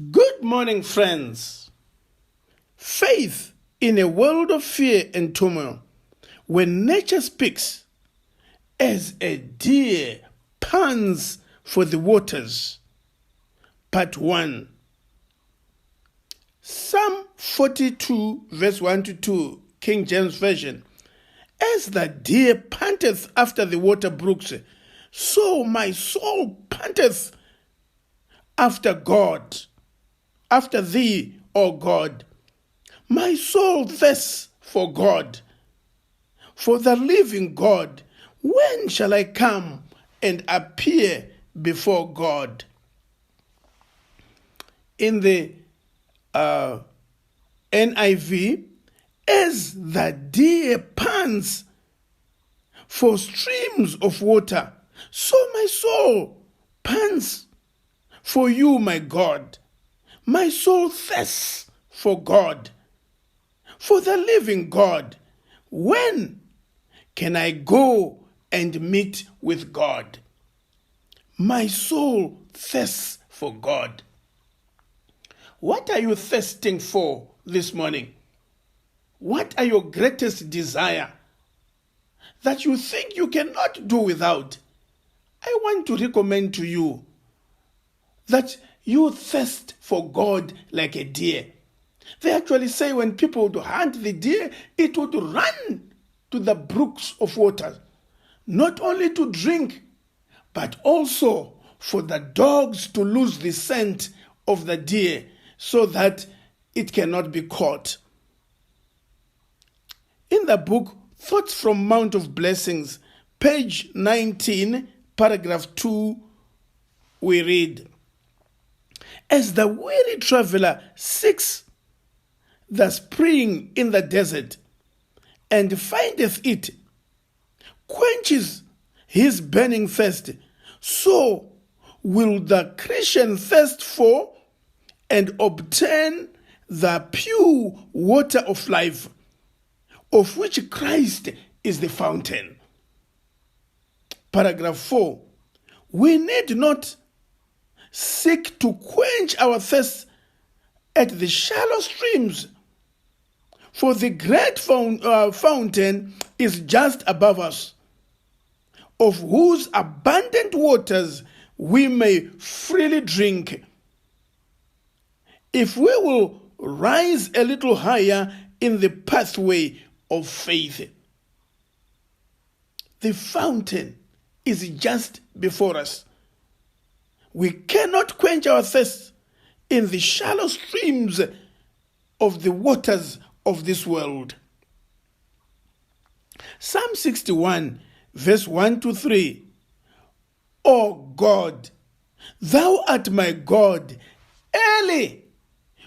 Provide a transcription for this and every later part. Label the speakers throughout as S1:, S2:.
S1: Good morning, friends. Faith in a world of fear and turmoil. When nature speaks, as a deer pants for the waters. Part 1. Psalm 42, verse 1 to 2, King James Version. As the deer panteth after the water brooks, so my soul panteth after God, after thee, O God. My soul thirsts for God, for the living God. When shall I come and appear before God? In the NIV, as the deer pants for streams of water, so my soul pants for you, my God. My soul thirsts for God, for the living God. When can I go and meet with God? My soul thirsts for God. What are you thirsting for this morning? What are your greatest desire that you think you cannot do without? I want to recommend to you that you thirst for God like a deer. They actually say when people would hunt the deer, it would run to the brooks of water, not only to drink, but also for the dogs to lose the scent of the deer so that it cannot be caught. In the book Thoughts from Mount of Blessings, page 19, paragraph 2, we read, as the weary traveler seeks the spring in the desert and findeth it, quenches his burning thirst, so will the Christian thirst for and obtain the pure water of life, of which Christ is the fountain. Paragraph 4. We need not seek to quench our thirst at the shallow streams, for the great fountain is just above us, of whose abundant waters we may freely drink. If we will rise a little higher in the pathway of faith. The fountain is just before us. We cannot quench our thirst in the shallow streams of the waters of this world. Psalm 61, verse 1 to 3. O God, thou art my God, early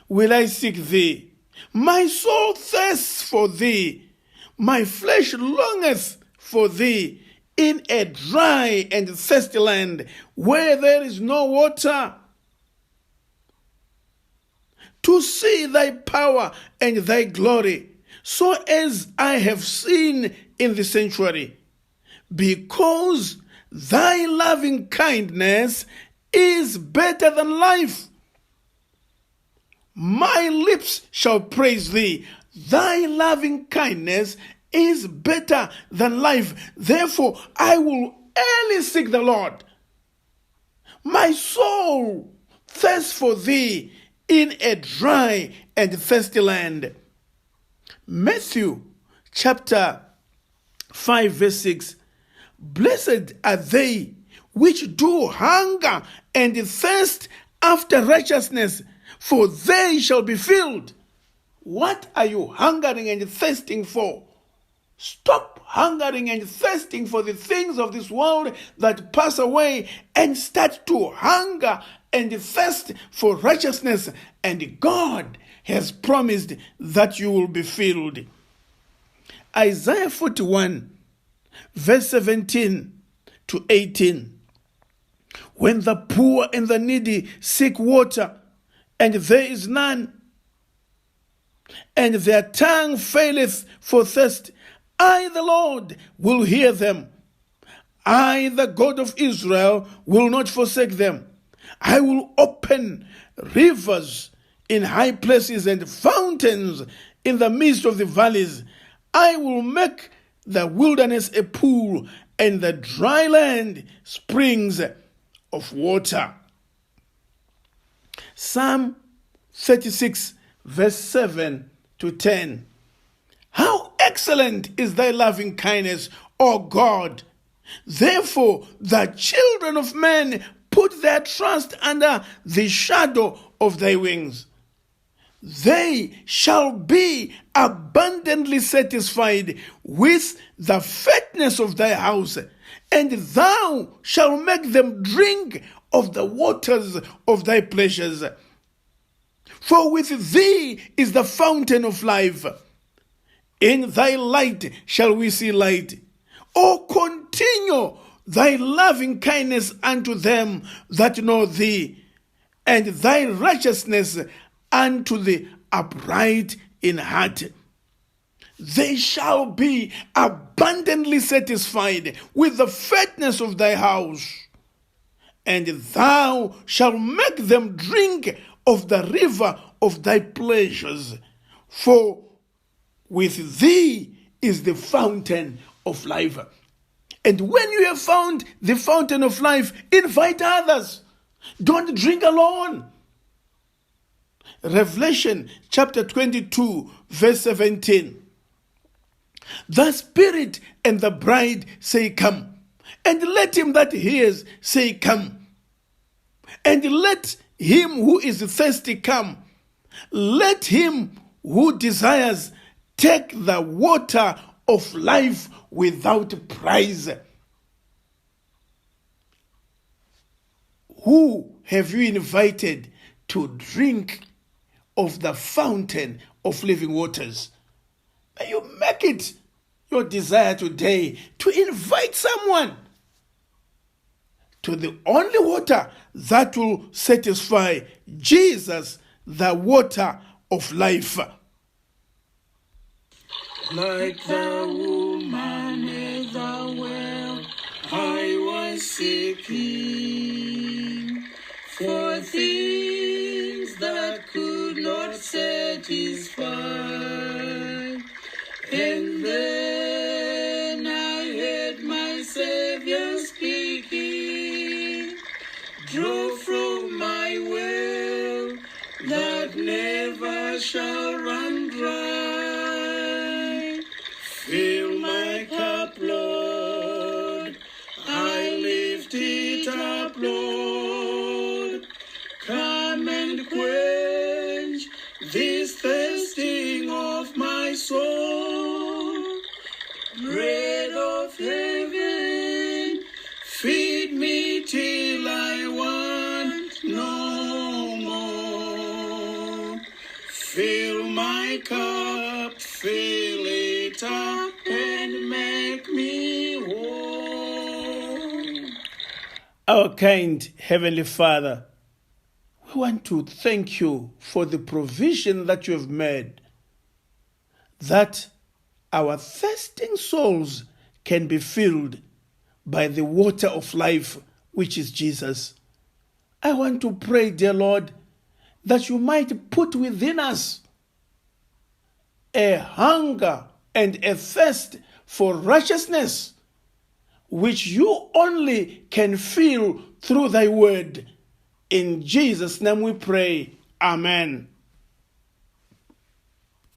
S1: will I seek thee. My soul thirsts for thee, my flesh longeth for thee, in a dry and thirsty land where there is no water, to see thy power and thy glory, so as I have seen in the sanctuary, because thy loving kindness is better than life. My lips shall praise thee. Thy loving kindness is better than life. Therefore, I will early seek the Lord. My soul thirsts for thee in a dry and thirsty land. Matthew chapter 5, verse 6. Blessed are they which do hunger and thirst after righteousness, for they shall be filled. What are you hungering and thirsting for? Stop hungering and thirsting for the things of this world that pass away and start to hunger and thirst for righteousness, and God has promised that you will be filled. Isaiah 41, verse 17 to 18. When the poor and the needy seek water, and there is none, and their tongue faileth for thirst, I, the Lord, will hear them. I, the God of Israel, will not forsake them. I will open rivers in high places and fountains in the midst of the valleys. I will make the wilderness a pool and the dry land springs of water. Psalm 36 verse 7 to 10. How excellent is thy loving kindness, O God! Therefore the children of men put their trust under the shadow of thy wings. They shall be abundantly satisfied with the fatness of thy house, and thou shalt make them drink of the waters of thy pleasures. For with thee is the fountain of life. In thy light shall we see light. O continue thy loving kindness unto them that know thee, and thy righteousness unto the upright in heart. They shall be abundantly satisfied with the fatness of thy house, and thou shalt make them drink of the river of thy pleasures. For with thee is the fountain of life. And when you have found the fountain of life, invite others. Don't drink alone. Revelation chapter 22 verse 17. The Spirit and the bride say, come. And let him that hears say, come. And let him who is thirsty come. Let him who desires take the water of life without price. Who have you invited to drink of the fountain of living waters? May you make it your desire today to invite someone to the only water that will satisfy, Jesus, the water of life.
S2: Like the woman at the well, I was seeking for things that could not satisfy. And then I heard my Savior speaking, draw from my well that never shall run dry. Fill my cup, Lord, I lift it up, Lord. Come and quench this thirsting of my soul. Bread of heaven, feed me till I want no more. Fill my cup, fill it up, and make me whole.
S1: Our kind Heavenly Father, we want to thank you for the provision that you have made, that our thirsting souls can be filled by the water of life, which is Jesus. I want to pray, dear Lord, that you might put within us a hunger and a thirst for righteousness, which you only can fill through thy word. In Jesus' name we pray. Amen.